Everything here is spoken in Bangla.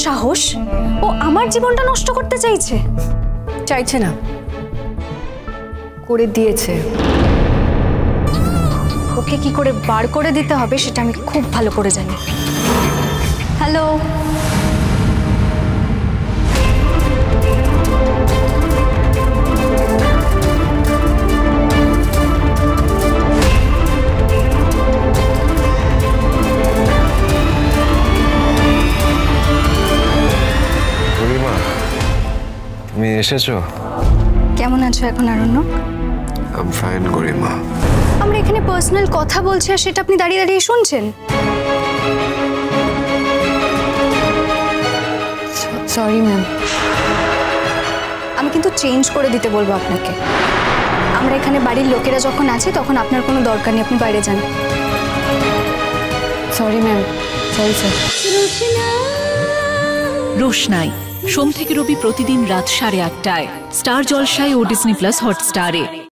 সাহস! ও আমার জীবনটা নষ্ট করতে চাইছে। চাইছে না, করে দিয়েছে। ওকে কি করে বার করে দিতে হবে সেটা আমি খুব ভালো করে জানি। হ্যালো, তুমি এসেছো? কেমন আছো এখন আরণ্যক? আই এম ফাইন গরিমা। আমরা এখানে পার্সোনাল কথা বলছি আর সেটা আপনি দাঁড়িয়ে দাঁড়িয়ে শুনছেন। Sorry ma'am. আমি কিন্তু চেঞ্জ করে দিতে বলবো আপনাকে। আমরা এখানে বাড়ির লোকেরা যখন আছে তখন আপনার কোনো দরকার নেই, আপনি বাইরে যান। Sorry ma'am, sorry sir. Roshnai সোম থেকে রবি প্রতিদিন রাত 8:30টায় স্টার জলসায় ও ডিজনি প্লাস হটস্টারে।